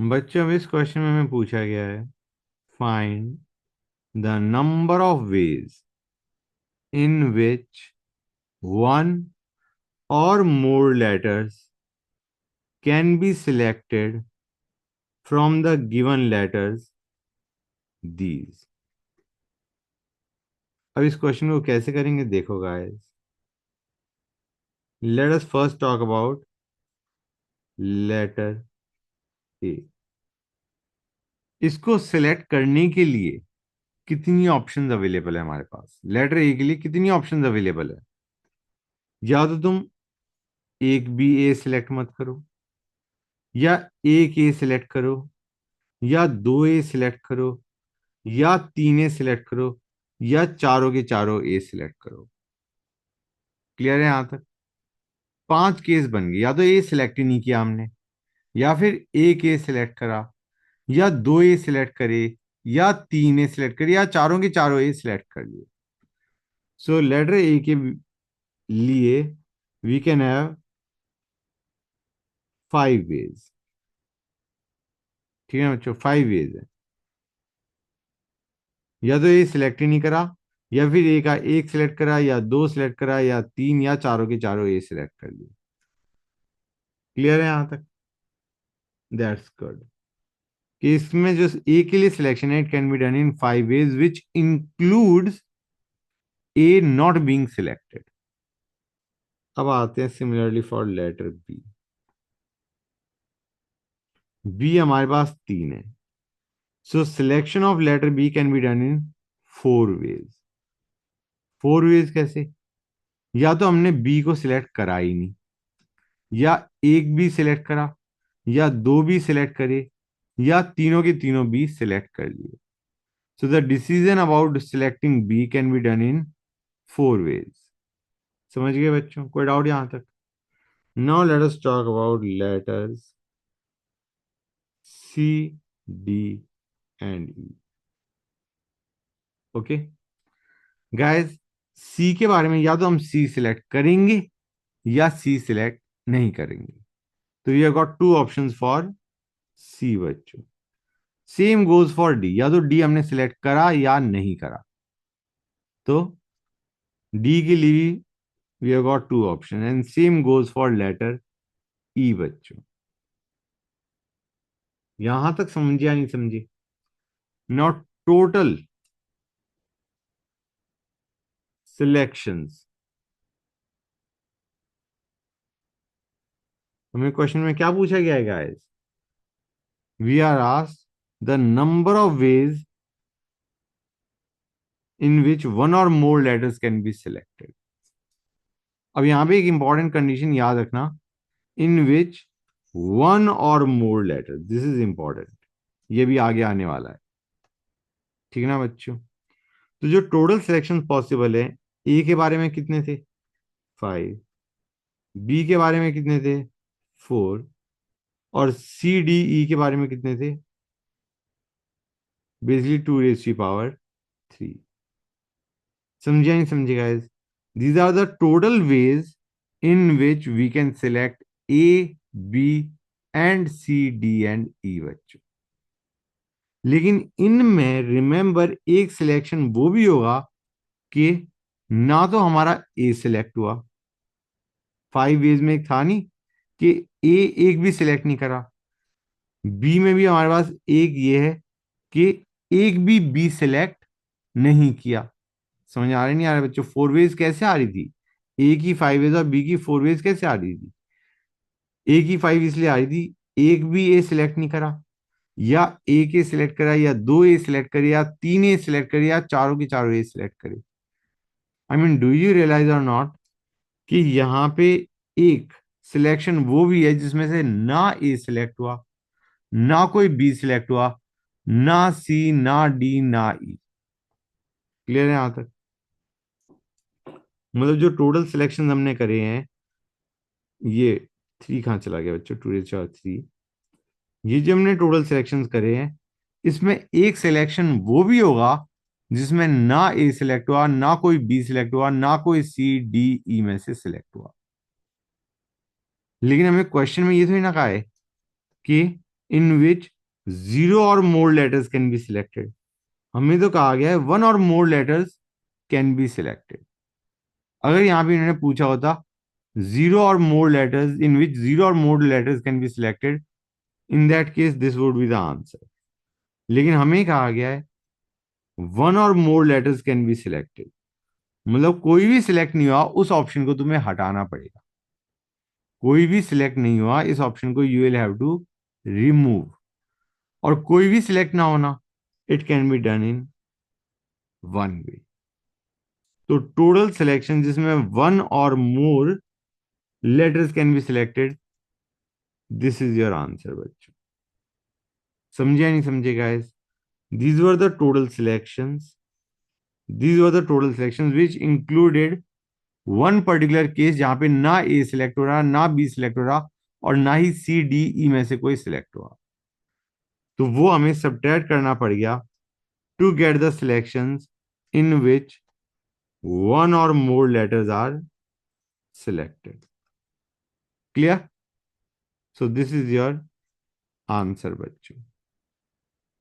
बच्चों अब इस क्वेश्चन में हमें पूछा गया है, find the number of ways in which one or more letters can be selected from the given letters these। अब इस क्वेश्चन को कैसे करेंगे देखो guys. Let us first talk about letter A. इसको सिलेक्ट करने के लिए कितनी ऑप्शंस अवेलेबल है हमारे पास? लेटर ए के लिए कितनी ऑप्शंस अवेलेबल है? या तो तुम एक भी ए सिलेक्ट मत करो, या एक ए सिलेक्ट करो, या दो ए सिलेक्ट करो, या तीन ए सिलेक्ट करो, या चारों के चारों ए सिलेक्ट करो। क्लियर है यहां तक? पांच केस बन गए, या तो ए सिलेक्ट ही नहीं किया हमने, या फिर एक ए सिलेक्ट करा, या दो ए सिलेक्ट करे, या तीन ए सिलेक्ट करे, या चारों के चारों ए सिलेक्ट कर लिए। सो लेटर ए के लिए we can have five ways. ठीक है बच्चों, फाइव वेज है। या तो ए सिलेक्ट ही नहीं करा, या फिर ए का एक सिलेक्ट करा, या दो सिलेक्ट करा, या तीन, या चारों के चारों ए सिलेक्ट कर लिए। क्लियर है यहां तक? That's good. कि इसमें जो ए के लिए सिलेक्शन है, it can be done in five ways which includes A not being selected. अब आते हैं similarly for letter B. B हमारे पास तीन है। So selection of letter B can be done in four ways. Four ways कैसे? या तो हमने बी को सिलेक्ट करा ही नहीं, या एक बी सिलेक्ट करा, या दो बी सिलेक्ट करे, या तीनों के तीनों बी सिलेक्ट कर लिए। So the decision about selecting B can be done in four ways. समझ गए बच्चों? कोई डाउट यहां तक? Now let us talk about letters C, D and E. Okay guys, C के बारे में या तो हम सी सिलेक्ट करेंगे, या सी सिलेक्ट नहीं करेंगे। तो we have got two options for C बच्चों। सेम गोज फॉर डी, या तो डी हमने सिलेक्ट करा या नहीं करा। तो डी के लिए we have got two option, and same goes for letter E बच्चों। यहां तक समझे या नहीं समझे? Not total selections. हमें क्वेश्चन में क्या पूछा गया है guys? We are asked the number of ways in which one or more letters can be selected. अब यहां पे एक इंपॉर्टेंट कंडीशन याद रखना, इन which one or more letter, this is important. ये भी आगे आने वाला है। ठीक है ना बच्चों? तो जो टोटल सिलेक्शन पॉसिबल है, ए के बारे में कितने थे? फाइव। बी के बारे में कितने थे? फोर। और सी डी ई के बारे में कितने थे? बेसिकली टू रेज की पावर थ्री। समझे नहीं समझे guys? These are the total ways in which we can select A, B and C, D and E बच्चों। लेकिन इनमें रिमेंबर एक सिलेक्शन वो भी होगा कि ना तो हमारा ए सिलेक्ट हुआ, फाइव वेज में एक था नहीं कि ए एक भी सिलेक्ट नहीं करा। बी में भी हमारे पास एक ये है कि एक भी बी सिलेक्ट नहीं किया। समझ आ रही नहीं आ रहा बच्चों? फोर वेज कैसे आ रही थी? ए की फाइव वेज और बी की फोर वेज कैसे आ रही थी? ए की फाइव इसलिए आ रही थी, एक भी ए सिलेक्ट नहीं करा, या एक ए सिलेक्ट करा, या दो ए सिलेक्ट करे, या तीन ए सिलेक्ट करे, या चारों के चारों ए सिलेक्ट करे। I mean do you realize और नॉट कि यहाँ पे एक सिलेक्शन वो भी है जिसमें से ना ए सिलेक्ट हुआ, ना कोई बी सिलेक्ट हुआ, ना सी, ना डी, ना ई। क्लियर है यहां तक? मतलब जो टोटल सिलेक्शन हमने करे हैं, ये थ्री कहाँ चला गया बच्चों? टू चार थ्री। ये जो हमने टोटल सिलेक्शंस करे हैं, इसमें एक सिलेक्शन वो भी होगा जिसमें ना ए सिलेक्ट हुआ, ना कोई बी सिलेक्ट हुआ, ना कोई सी डी ई में से सिलेक्ट हुआ। लेकिन हमें क्वेश्चन में ये थोड़ी ना कहा है कि in which zero or more letters can be selected. हमें तो कहा गया है one or more letters can be selected. अगर यहाँ पे इन्होंने पूछा होता zero or more letters in which zero or more letters can be selected, in that case this would be the answer. लेकिन हमें कहा गया है one or more letters can be selected, मतलब कोई भी सिलेक्ट नहीं हुआ उस ऑप्शन को तुम्हें हटाना पड़ेगा. कोई भी सिलेक्ट नहीं हुआ इस ऑप्शन को you will have to remove. और कोई भी सिलेक्ट ना होना, it can be done in one way. तो टोटल सिलेक्शन जिसमें one or more letters can be selected, this is your answer बच्चों. समझे या नहीं समझे guys? These were the total selections. These were the total selections which included one particular case जहां पे ना ए सिलेक्ट हो रहा, ना बी सिलेक्ट हो रहा, और ना ही सी डी ई में से कोई सिलेक्ट हुआ. तो वो हमें सब्ट्रैक्ट करना पड़ गया to get the selections in which one or more letters are selected. Clear? So this is your answer बच्चों.